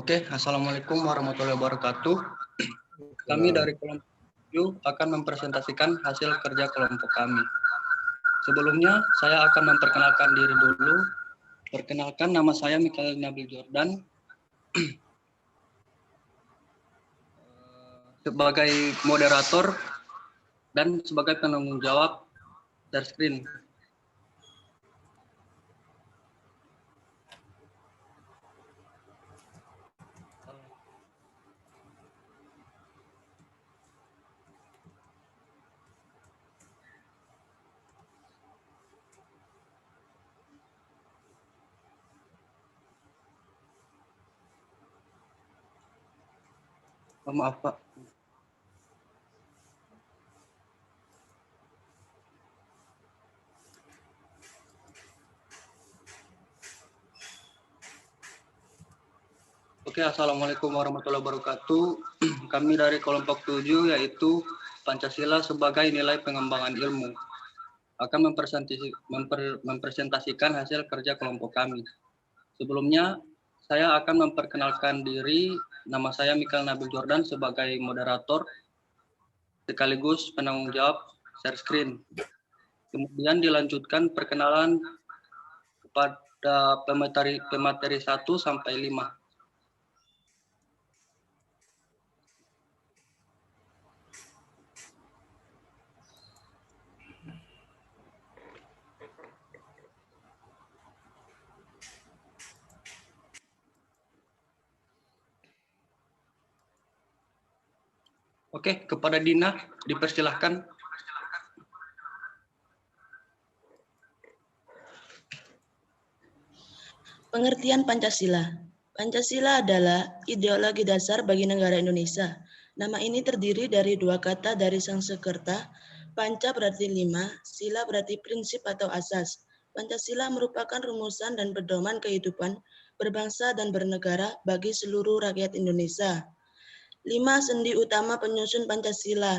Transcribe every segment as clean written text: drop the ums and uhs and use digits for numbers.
Oke, Assalamualaikum warahmatullahi wabarakatuh. Kami dari kelompok 7 akan mempresentasikan hasil kerja kelompok kami. Sebelumnya, saya akan memperkenalkan diri dulu. Perkenalkan, nama saya Mikael Nabil Jordan. Sebagai moderator dan sebagai penanggung jawab share screen. Maaf, Pak. Oke, Assalamualaikum warahmatullahi wabarakatuh. Kami dari kelompok 7 yaitu Pancasila sebagai nilai pengembangan ilmu akan mempresentasikan hasil kerja kelompok kami. Sebelumnya, saya akan memperkenalkan diri. Nama saya Mikael Nabil Jordan sebagai moderator sekaligus penanggung jawab share screen. Kemudian dilanjutkan perkenalan kepada pemateri 1 sampai 5. Oke, kepada Dina dipersilahkan. Pengertian Pancasila. Pancasila adalah ideologi dasar bagi negara Indonesia. Nama ini terdiri dari dua kata dari Sanskerta. Panca berarti 5, sila berarti prinsip atau asas. Pancasila merupakan rumusan dan pedoman kehidupan berbangsa dan bernegara bagi seluruh rakyat Indonesia. 5 sendi utama penyusun Pancasila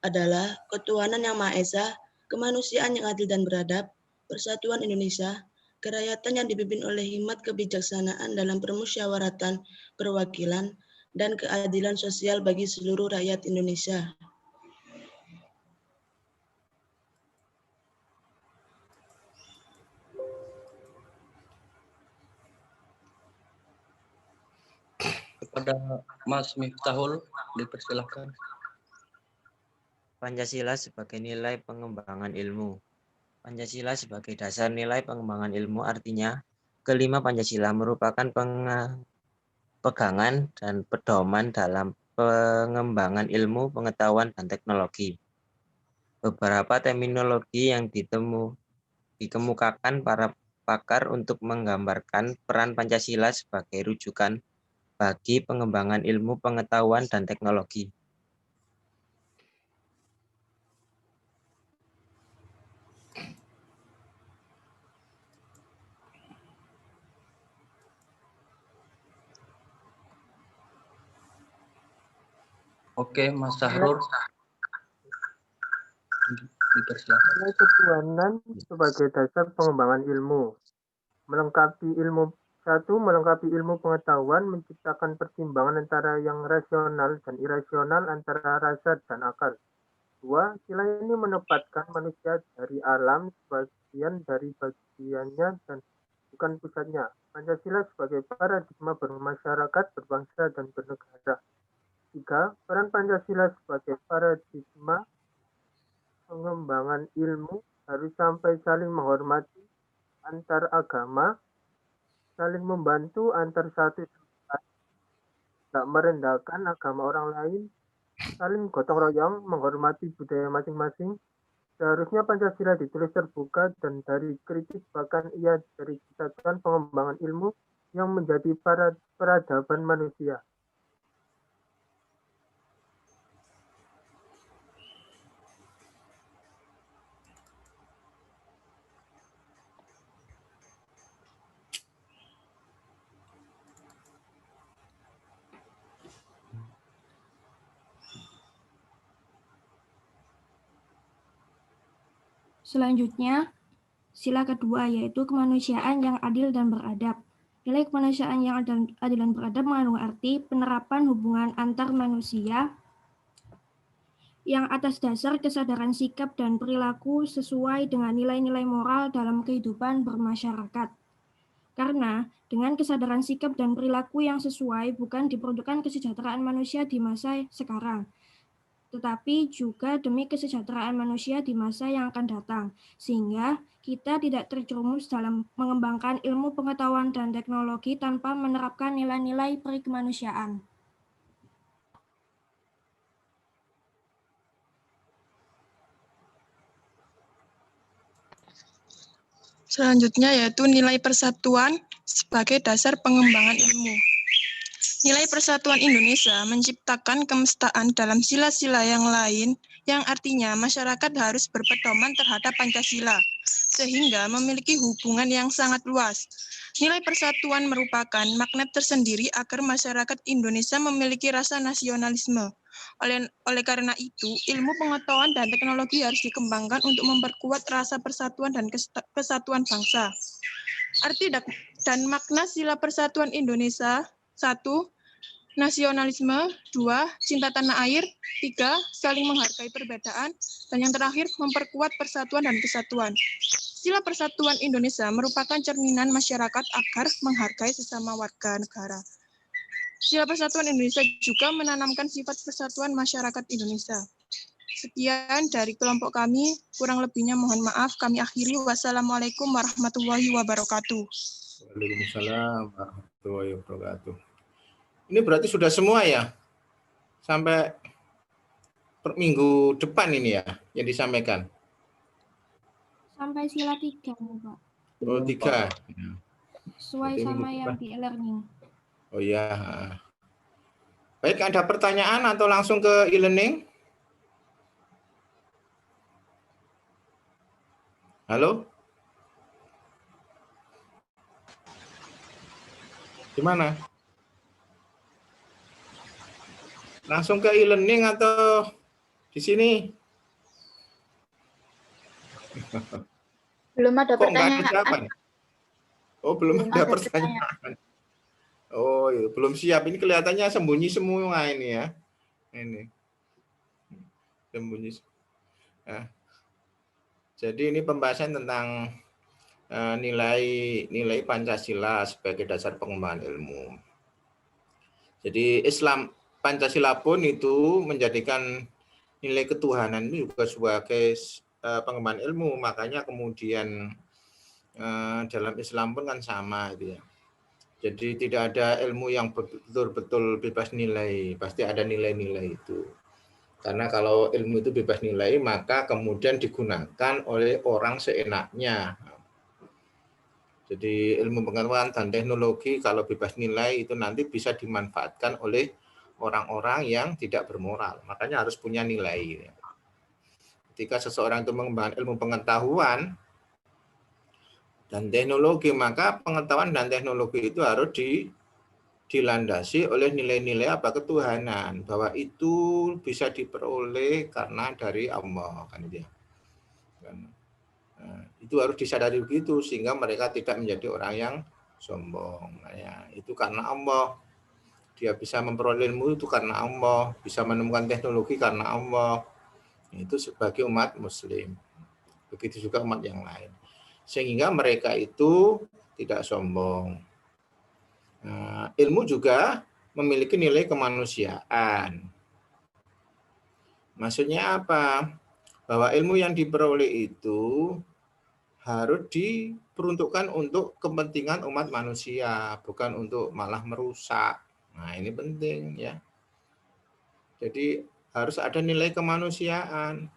adalah ketuhanan yang Maha Esa, kemanusiaan yang adil dan beradab, persatuan Indonesia, kerakyatan yang dipimpin oleh hikmat kebijaksanaan dalam permusyawaratan perwakilan, dan keadilan sosial bagi seluruh rakyat Indonesia. Kepada Mas Miftahul dipersilahkan. Pancasila sebagai nilai pengembangan ilmu. Pancasila sebagai dasar nilai pengembangan ilmu artinya kelima Pancasila merupakan pegangan dan pedoman dalam pengembangan ilmu, pengetahuan, dan teknologi. Beberapa terminologi yang dikemukakan para pakar untuk menggambarkan peran Pancasila sebagai rujukan bagi pengembangan ilmu, pengetahuan, dan teknologi. Oke, Mas Sahrul dipersilakan. Nilai ketuhanan sebagai dasar pengembangan ilmu. Melengkapi ilmu pengetahuan, menciptakan pertimbangan antara yang rasional dan irasional, antara rasa dan akal. 2. Sila ini menempatkan manusia dari alam bagian dari bagiannya dan bukan pusatnya. Pancasila sebagai paradigma bermasyarakat, berbangsa, dan bernegara. 3. Peran Pancasila sebagai paradigma pengembangan ilmu harus sampai saling menghormati antar agama, saling membantu antar satu sama lain, tidak merendahkan agama orang lain, saling gotong royong, menghormati budaya masing-masing. Seharusnya Pancasila ditulis terbuka dan dari kritik, bahkan ia dari kesatuan pengembangan ilmu yang menjadi peradaban manusia. Selanjutnya, sila kedua yaitu kemanusiaan yang adil dan beradab. Nilai kemanusiaan yang adil dan beradab mengandung arti penerapan hubungan antar manusia yang atas dasar kesadaran sikap dan perilaku sesuai dengan nilai-nilai moral dalam kehidupan bermasyarakat. Karena dengan kesadaran sikap dan perilaku yang sesuai bukan diperuntukkan kesejahteraan manusia di masa sekarang, tetapi juga demi kesejahteraan manusia di masa yang akan datang, sehingga kita tidak terjerumus dalam mengembangkan ilmu pengetahuan dan teknologi tanpa menerapkan nilai-nilai perikemanusiaan. Selanjutnya yaitu nilai persatuan sebagai dasar pengembangan ilmu. Nilai persatuan Indonesia menciptakan kemestaan dalam sila-sila yang lain, yang artinya masyarakat harus berpedoman terhadap Pancasila, sehingga memiliki hubungan yang sangat luas. Nilai persatuan merupakan magnet tersendiri agar masyarakat Indonesia memiliki rasa nasionalisme. Oleh karena itu, ilmu pengetahuan dan teknologi harus dikembangkan untuk memperkuat rasa persatuan dan kesatuan bangsa. Arti dan makna sila persatuan Indonesia: 1. Nasionalisme. 2. Cinta tanah air. 3. Saling menghargai perbedaan. Dan yang terakhir, memperkuat persatuan dan kesatuan. Sila persatuan Indonesia merupakan cerminan masyarakat agar menghargai sesama warga negara. Sila persatuan Indonesia juga menanamkan sifat persatuan masyarakat Indonesia. Sekian dari kelompok kami, kurang lebihnya mohon maaf, kami akhiri. Wassalamualaikum warahmatullahi wabarakatuh. Waalaikumsalam warahmatullahi wabarakatuh. Ini berarti sudah semua ya? Sampai minggu depan ini ya, yang disampaikan? Sampai sila 3, Pak. Oh, 3. Sesuai sama yang di e-learning. Oh ya. Baik, ada pertanyaan atau langsung ke e-learning? Halo? Gimana? Langsung ke e-learning atau di sini? Belum ada Kok nggak ada pertanyaan. jawaban? Oh, belum ada pertanyaan. Oh, iya, belum siap. Ini kelihatannya sembunyi semua ini ya. Ini. Sembunyi. Nah, jadi ini pembahasan tentang nilai Pancasila sebagai dasar pengembangan ilmu. Jadi Islam Pancasila pun itu menjadikan nilai ketuhanan itu juga sebagai pengembangan ilmu. Makanya kemudian dalam Islam pun kan sama gitu ya. Jadi tidak ada ilmu yang betul-betul bebas nilai, pasti ada nilai-nilai itu. Karena kalau ilmu itu bebas nilai, maka kemudian digunakan oleh orang seenaknya. Jadi ilmu pengetahuan dan teknologi kalau bebas nilai itu nanti bisa dimanfaatkan oleh orang-orang yang tidak bermoral. Makanya harus punya nilai. Ketika seseorang itu mengembangkan ilmu pengetahuan dan teknologi, maka pengetahuan dan teknologi itu harus dilandasi oleh nilai-nilai apa ketuhanan, bahwa itu bisa diperoleh karena dari Allah, kan itu ya. Nah, itu harus disadari begitu sehingga mereka tidak menjadi orang yang sombong. Nah, ya, itu karena Allah. Dia bisa memperoleh ilmu itu karena Allah, bisa menemukan teknologi karena Allah. Itu sebagai umat muslim. Begitu juga umat yang lain. Sehingga mereka itu tidak sombong. Nah, ilmu juga memiliki nilai kemanusiaan. Maksudnya apa? Bahwa ilmu yang diperoleh itu harus diperuntukkan untuk kepentingan umat manusia, bukan untuk malah merusak. Nah, ini penting ya. Jadi harus ada nilai kemanusiaan.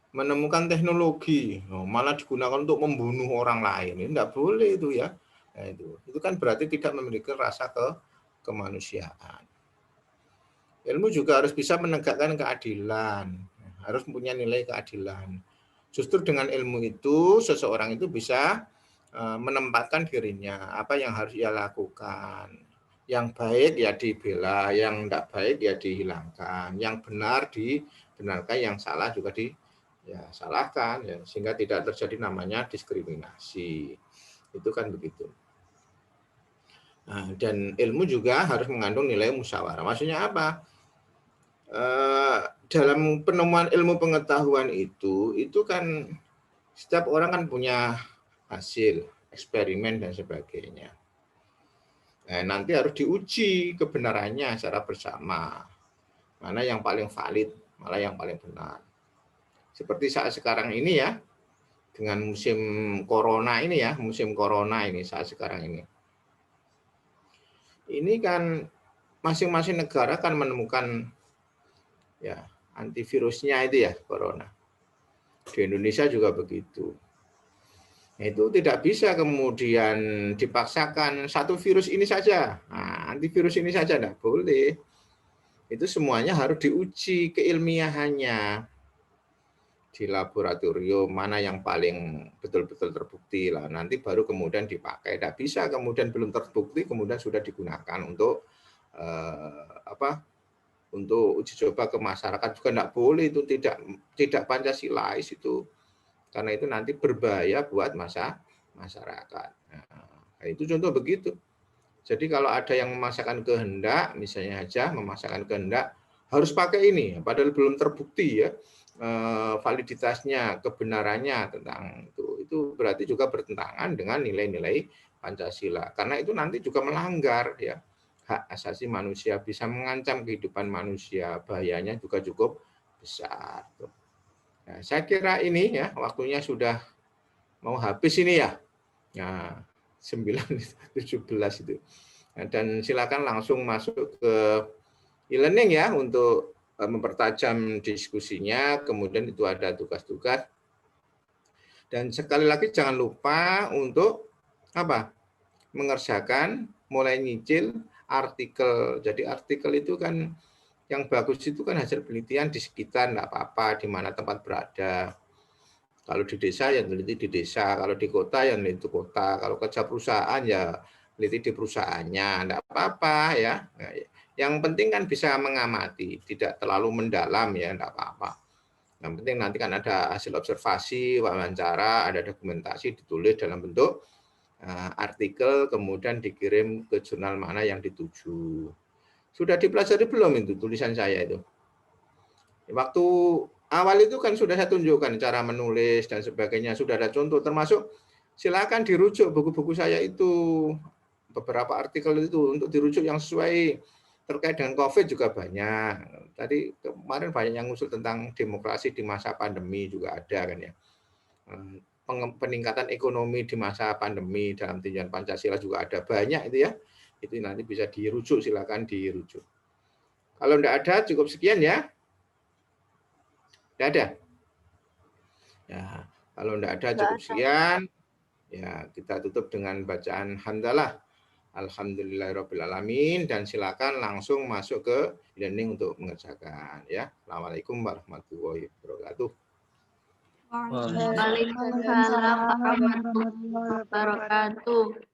Menemukan teknologi, malah digunakan untuk membunuh orang lain, ini tidak boleh itu ya. Nah, itu kan berarti tidak memiliki rasa kemanusiaan. Ilmu juga harus bisa menegakkan keadilan, harus punya nilai keadilan. Justru dengan ilmu itu seseorang itu bisa menempatkan dirinya, apa yang harus ia lakukan. Yang baik ya dibela, yang tidak baik ya dihilangkan, yang benar dibenarkan, yang salah juga salahkan ya, sehingga tidak terjadi namanya diskriminasi. Itu kan begitu. Nah, dan ilmu juga harus mengandung nilai musyawarah. Maksudnya apa? Dalam penemuan ilmu pengetahuan itu kan setiap orang kan punya hasil, eksperimen dan sebagainya. Nah, nanti harus diuji kebenarannya secara bersama. Mana yang paling valid, mana yang paling benar. Seperti saat sekarang ini ya, dengan musim corona ini ya, saat sekarang ini. Ini kan masing-masing negara kan menemukan ya antivirusnya itu ya, corona. Di Indonesia juga begitu. Itu tidak bisa kemudian dipaksakan satu virus ini saja, nah, antivirus ini saja, tidak boleh. Itu semuanya harus diuji keilmiahannya di laboratorium, mana yang paling betul-betul terbukti lah. Nanti baru kemudian dipakai. Tidak bisa kemudian belum terbukti kemudian sudah digunakan untuk untuk uji coba ke masyarakat juga tidak boleh. Itu tidak Pancasilais itu. Karena itu nanti berbahaya buat masyarakat. Nah, itu contoh begitu. Jadi kalau ada yang memaksakan kehendak, misalnya aja memaksakan kehendak, harus pakai ini, padahal belum terbukti ya validitasnya, kebenarannya tentang itu berarti juga bertentangan dengan nilai-nilai Pancasila. Karena itu nanti juga melanggar ya hak asasi manusia, bisa mengancam kehidupan manusia, bahayanya juga cukup besar. Nah, saya kira ini ya waktunya sudah mau habis ini ya. Nah, 9:17 itu. Nah, dan silakan langsung masuk ke e-learning ya untuk mempertajam diskusinya, kemudian itu ada tugas-tugas. Dan sekali lagi jangan lupa untuk apa? Mengerjakan, mulai nyicil artikel. Jadi artikel itu kan yang bagus itu kan hasil penelitian di sekitar, enggak apa-apa di mana tempat berada. Kalau di desa ya meneliti di desa, kalau di kota ya meneliti di kota, kalau kerja perusahaan ya meneliti di perusahaannya, enggak apa-apa ya. Nah, yang penting kan bisa mengamati, tidak terlalu mendalam ya, enggak apa-apa. Yang penting nanti kan ada hasil observasi, wawancara, ada dokumentasi ditulis dalam bentuk artikel, kemudian dikirim ke jurnal mana yang dituju. Sudah dipelajari belum itu tulisan saya itu? Waktu awal itu kan sudah saya tunjukkan cara menulis dan sebagainya, sudah ada contoh, termasuk silakan dirujuk buku-buku saya itu, beberapa artikel itu untuk dirujuk yang sesuai terkait dengan COVID juga banyak. Tadi kemarin banyak yang ngusul tentang demokrasi di masa pandemi juga ada kan ya. Peningkatan ekonomi di masa pandemi dalam tinjauan Pancasila juga ada banyak itu ya. Itu nanti bisa dirujuk, silakan dirujuk. Kalau tidak ada, cukup sekian ya. Tidak ada? Ya, kalau tidak ada, cukup sekian. Ya, kita tutup dengan bacaan hamdalah. Alhamdulillahirrahmanirrahim. Dan silakan langsung masuk ke e-learning untuk mengerjakan. Ya, Assalamualaikum warahmatullahi wabarakatuh. Waalaikumsalam warahmatullahi wabarakatuh.